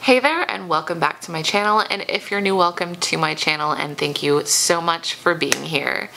Hey there and welcome back to my channel, and if you're new, welcome to my channel and thank you so much for being here.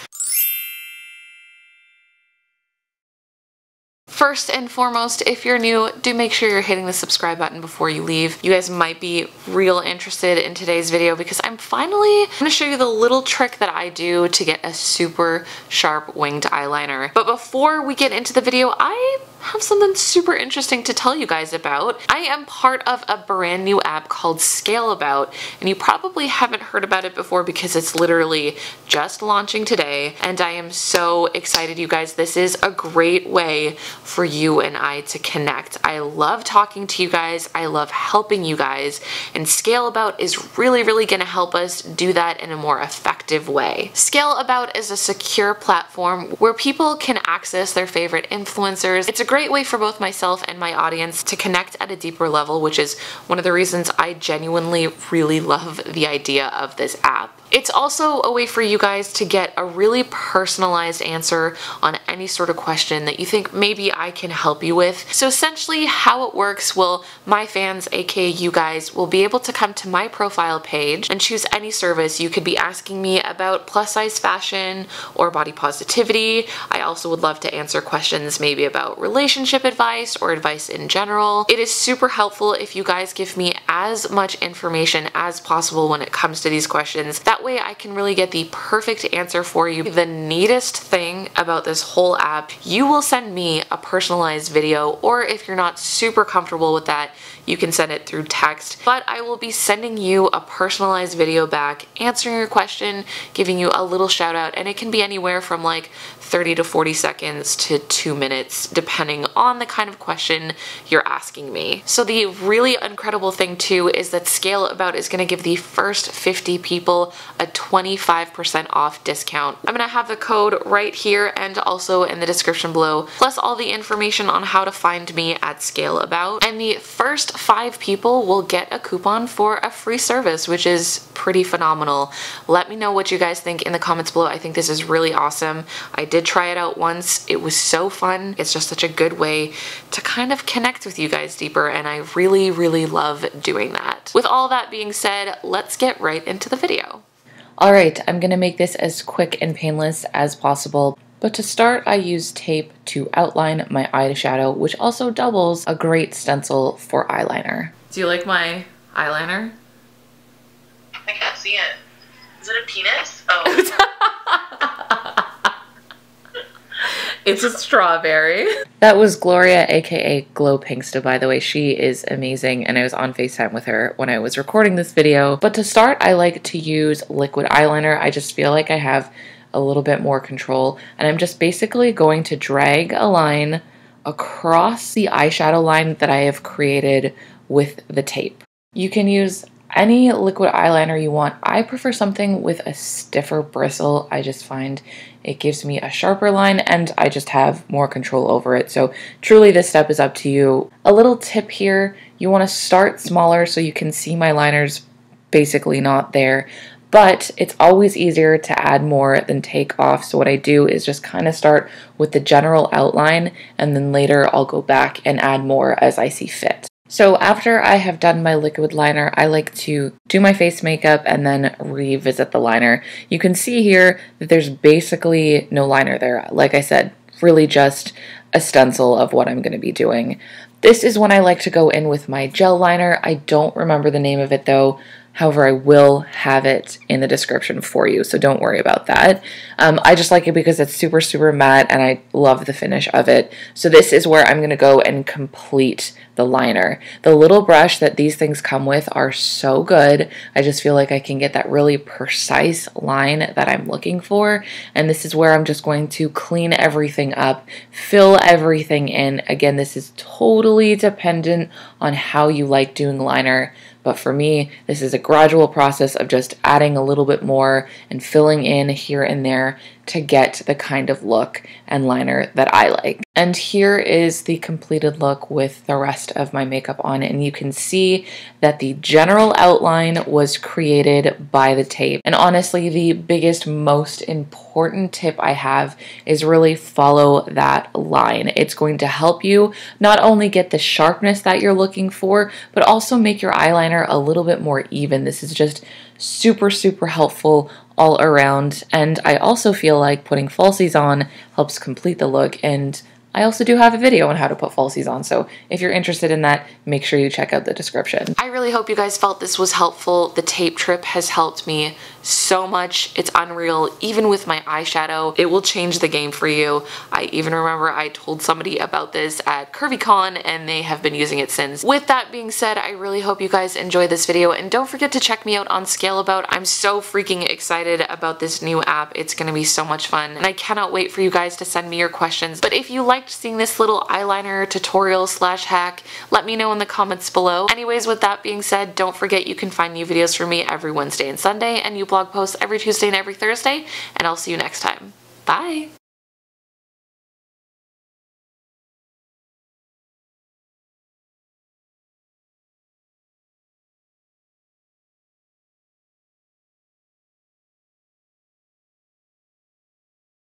First and foremost, if you're new, do make sure you're hitting the subscribe button before you leave. You guys might be real interested in today's video because I'm finally going to show you the little trick that I do to get a super sharp winged eyeliner. But before we get into the video, I have something super interesting to tell you guys about. I am part of a brand new app called Scale About, and you probably haven't heard about it before because it's literally just launching today, and I am so excited, you guys. This is a great way for you and I to connect. I love talking to you guys. I love helping you guys, and Scale About is really going to help us do that in a more effective way. Scale About is a secure platform where people can access their favorite influencers. It's a great way for both myself and my audience to connect at a deeper level, which is one of the reasons I genuinely really love the idea of this app. It's also a way for you guys to get a really personalized answer on any sort of question that you think maybe I can help you with. So essentially how it works, well, my fans, aka you guys, will be able to come to my profile page and choose any service. You could be asking me about plus size fashion or body positivity. I also would love to answer questions maybe about relationship advice or advice in general. It is super helpful if you guys give me as much information as possible when it comes to these questions. That way I can really get the perfect answer for you. The neatest thing about this whole app, you will send me a personalized video, or if you're not super comfortable with that, you can send it through text, but I will be sending you a personalized video back, answering your question, giving you a little shout out, and it can be anywhere from like 30 to 40 seconds to 2 minutes, depending on the kind of question you're asking me. So the really incredible thing too is that Scale About is going to give the first 50 people a 25% off discount. I'm going to have the code right here and also in the description below, plus all the information on how to find me at Scale About. And the first 5 people will get a coupon for a free service, which is pretty phenomenal. Let me know what you guys think in the comments below. I think this is really awesome. I did try it out once. It was so fun. It's just such a good way to kind of connect with you guys deeper, and I really love doing that. With all that being said, let's get right into the video. Alright, I'm gonna make this as quick and painless as possible. But to start, I use tape to outline my eyeshadow, which also doubles a great stencil for eyeliner. Do you like my eyeliner? I can't see it. Is it a penis? Oh. It's a strawberry. That was Gloria, aka Glow Pinksta, by the way. She is amazing, and I was on FaceTime with her when I was recording this video. But to start, I like to use liquid eyeliner. I just feel like I have a little bit more control, and I'm just basically going to drag a line across the eyeshadow line that I have created with the tape. You can use any liquid eyeliner you want. I prefer something with a stiffer bristle. I just find it gives me a sharper line and I just have more control over it. So truly this step is up to you. A little tip here, you want to start smaller so you can see my liners basically not there. But it's always easier to add more than take off. So what I do is just kind of start with the general outline, and then later I'll go back and add more as I see fit. So after I have done my liquid liner, I like to do my face makeup and then revisit the liner. You can see here that there's basically no liner there. Like I said, really just a stencil of what I'm going to be doing. This is when I like to go in with my gel liner. I don't remember the name of it though. However, I will have it in the description for you, so don't worry about that. I just like it because it's super matte and I love the finish of it. So this is where I'm going to go and complete the liner. The little brush that these things come with are so good. I just feel like I can get that really precise line that I'm looking for. And this is where I'm just going to clean everything up, fill everything in. Again, this is totally dependent on how you like doing liner. But for me, this is a gradual process of just adding a little bit more and filling in here and there to get the kind of look and liner that I like. And here is the completed look with the rest of my makeup on, and you can see that the general outline was created by the tape. And honestly, the biggest, most important tip I have is really follow that line. It's going to help you not only get the sharpness that you're looking for, but also make your eyeliner a little bit more even. This is just super, super helpful all around. And I also feel like putting falsies on helps complete the look, and I also do have a video on how to put falsies on, so if you're interested in that, make sure you check out the description. I really hope you guys felt this was helpful. The tape trip has helped me so much. It's unreal. Even with my eyeshadow, it will change the game for you. I even remember I told somebody about this at CurvyCon, and they have been using it since. With that being said, I really hope you guys enjoyed this video, and don't forget to check me out on Scaleabout. I'm so freaking excited about this new app. It's gonna be so much fun, and I cannot wait for you guys to send me your questions. But if you liked seeing this little eyeliner tutorial slash hack, let me know in the comments below. Anyways, with that being said, don't forget you can find new videos from me every Wednesday and Sunday, and new blog posts every Tuesday and every Thursday, and I'll see you next time. Bye!